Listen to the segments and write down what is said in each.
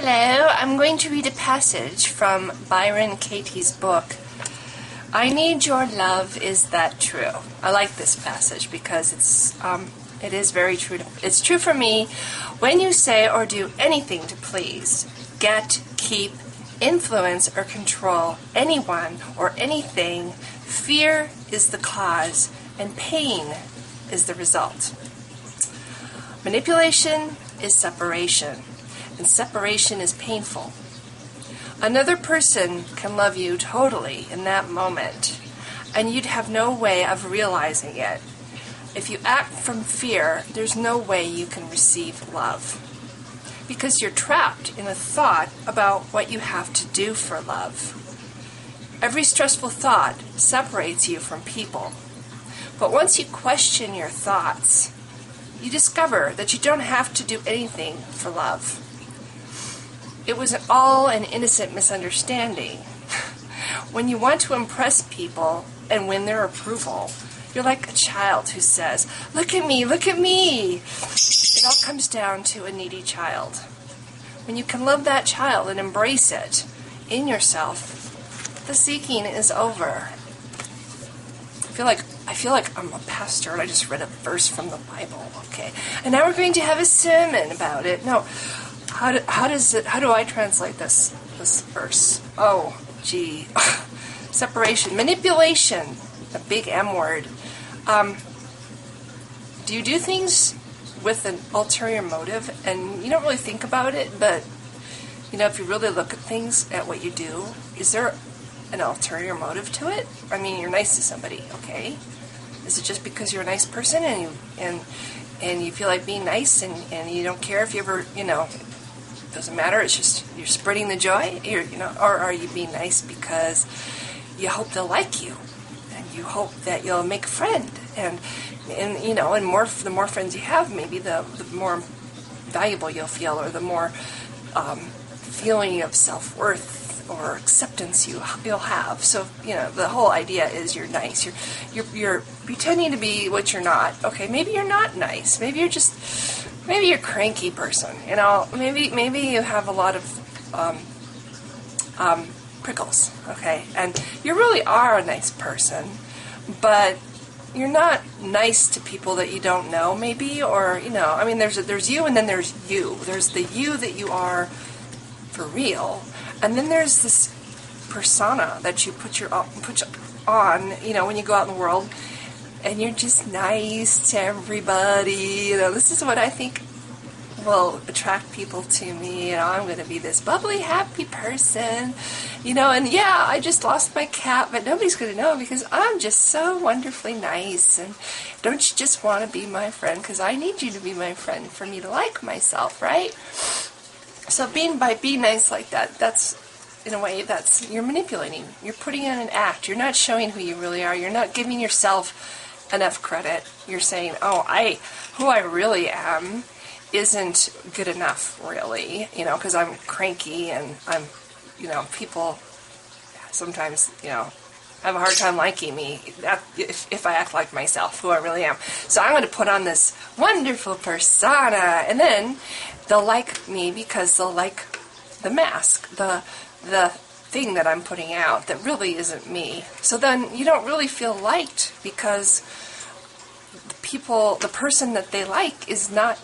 Hello, I'm going to read a passage from Byron Katie's book, I Need Your Love, Is That True? I like this passage because it is very true. It's true for me. When you say or do anything to please, get, keep, influence, or control anyone or anything, fear is the cause and pain is the result. Manipulation is separation, and separation is painful. Another person can love you totally in that moment, and you'd have no way of realizing it. If you act from fear, there's no way you can receive love, because you're trapped in a thought about what you have to do for love. Every stressful thought separates you from people. But once you question your thoughts, you discover that you don't have to do anything for love. It was all an innocent misunderstanding. When you want to impress people and win their approval, you're like a child who says, "Look at me, look at me." It all comes down to a needy child. When you can love that child and embrace it in yourself, the seeking is over. I feel like I'm a pastor and I just read a verse from the Bible. Okay, and now we're going to have a sermon about it. No, how do I translate this verse? Oh, gee, separation, manipulation, a big M word. Do you do things with an ulterior motive and you don't really think about it, but if you really look at things, at what you do, is there an ulterior motive to it? I mean, you're nice to somebody, okay? Is it just because you're a nice person and you feel like being nice and you don't care if you ever, it doesn't matter, it's just you're spreading the joy, or are you being nice because you hope they'll like you and you hope that you'll make a friend and the more friends you have, maybe the more valuable you'll feel, or the more feeling of self-worth or acceptance you'll have. So the whole idea is you're nice. You're pretending to be what you're not. Okay, maybe you're not nice. Maybe you're a cranky person. Maybe you have a lot of prickles. Okay, and you really are a nice person, but you're not nice to people that you don't know. Maybe, or there's you, and then there's you. There's the you that you are for real. And then there's this persona that you put on, when you go out in the world, and you're just nice to everybody. This is what I think will attract people to me. I'm going to be this bubbly, happy person, and yeah, I just lost my cat, but nobody's going to know because I'm just so wonderfully nice. And don't you just want to be my friend? Because I need you to be my friend for me to like myself, right? So by being nice like that, that's, in a way, you're manipulating. You're putting in an act. You're not showing who you really are. You're not giving yourself enough credit. You're saying, who I really am isn't good enough, really, because I'm cranky and I'm, people sometimes, have a hard time liking me if I act like myself, who I really am. So I'm going to put on this wonderful persona, and then they'll like me because they'll like the mask, the thing that I'm putting out that really isn't me. So then you don't really feel liked because the person that they like is not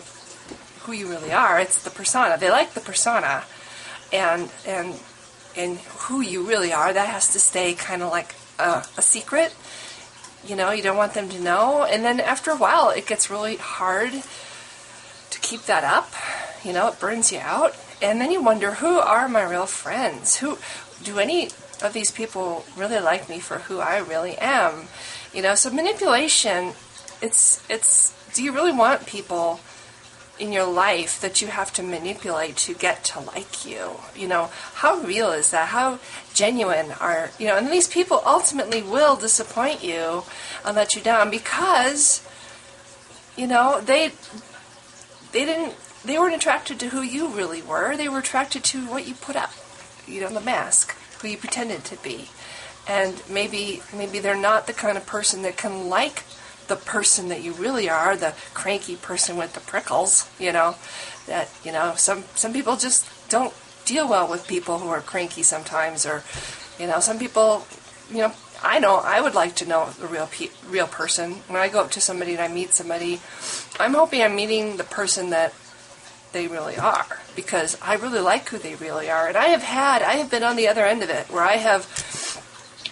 who you really are. It's the persona. They like the persona, and who you really are, that has to stay kind of like a secret. You don't want them to know. And then after a while, it gets really hard to keep that up. It burns you out. And then you wonder, who are my real friends? Do any of these people really like me for who I really am? So manipulation, it's do you really want people in your life that you have to manipulate to get to like you? How real is that? How genuine are, and these people ultimately will disappoint you and let you down because, they weren't attracted to who you really were. They were attracted to what you put up, the mask, who you pretended to be. And maybe they're not the kind of person that can like the person that you really are, the cranky person with the prickles, that, some people just don't deal well with people who are cranky sometimes, or, some people, I know I would like to know the real person. When I go up to somebody and I meet somebody, I'm hoping I'm meeting the person that they really are, because I really like who they really are. And I have been on the other end of it, where I have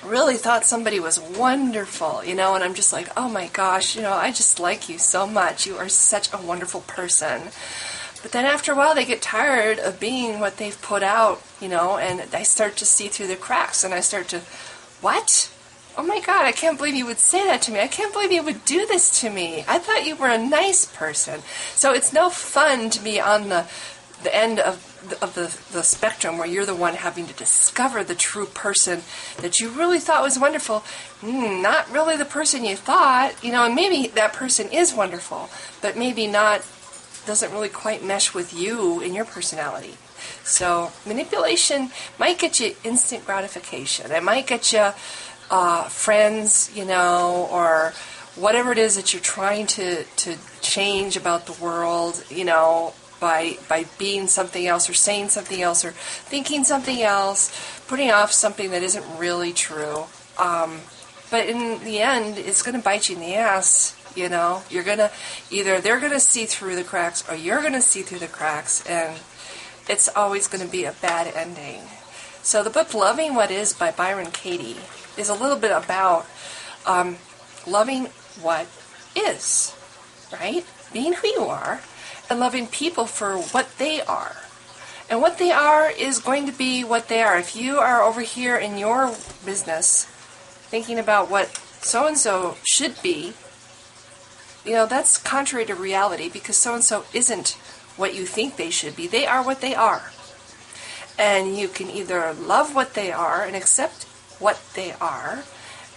really thought somebody was wonderful, and I'm just like, oh my gosh, I just like you so much. You are such a wonderful person. But then after a while, they get tired of being what they've put out, and I start to see through the cracks, and I start to, what? Oh my God, I can't believe you would say that to me. I can't believe you would do this to me. I thought you were a nice person. So it's no fun to be on the end of the spectrum, where you're the one having to discover the true person that you really thought was wonderful. Not really the person you thought, and maybe that person is wonderful, but maybe doesn't really quite mesh with you and your personality. So manipulation might get you instant gratification. It might get you friends, or whatever it is that you're trying to change about the world, by being something else, or saying something else, or thinking something else, putting off something that isn't really true. But in the end, it's going to bite you in the ass. You're going to, either they're going to see through the cracks, or you're going to see through the cracks, and it's always going to be a bad ending. So the book Loving What Is by Byron Katie is a little bit about loving what is, right? Being who you are, and loving people for what they are. And what they are is going to be what they are. If you are over here in your business thinking about what so-and-so should be, that's contrary to reality, because so-and-so isn't what you think they should be. They are what they are. And you can either love what they are and accept what they are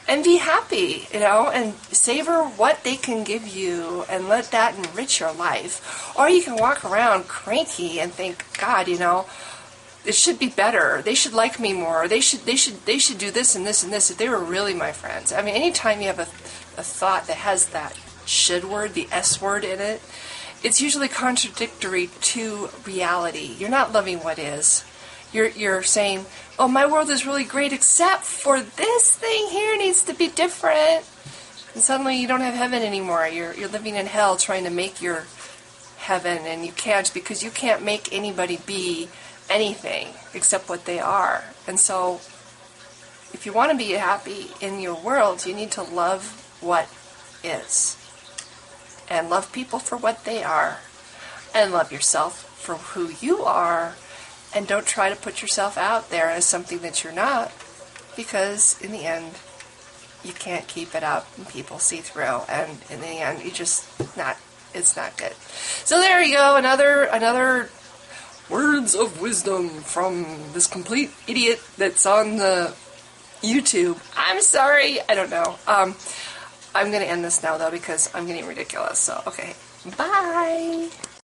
and be happy, and savor what they can give you and let that enrich your life. Or you can walk around cranky and think, God, it should be better. They should like me more. They should do this and this and this if they were really my friends. I mean, anytime you have a thought that has that should word, the S word in it, it's usually contradictory to reality. You're not loving what is. You're saying, oh, my world is really great, except for this thing here needs to be different. And suddenly you don't have heaven anymore. You're living in hell trying to make your heaven, and you can't, because you can't make anybody be anything except what they are. And so if you want to be happy in your world, you need to love what is. And love people for what they are. And love yourself for who you are. And don't try to put yourself out there as something that you're not, because in the end, you can't keep it up and people see through, and in the end, it's not good. So there you go, another words of wisdom from this complete idiot that's on the YouTube. I'm sorry, I don't know. I'm going to end this now, though, because I'm getting ridiculous, so okay. Bye!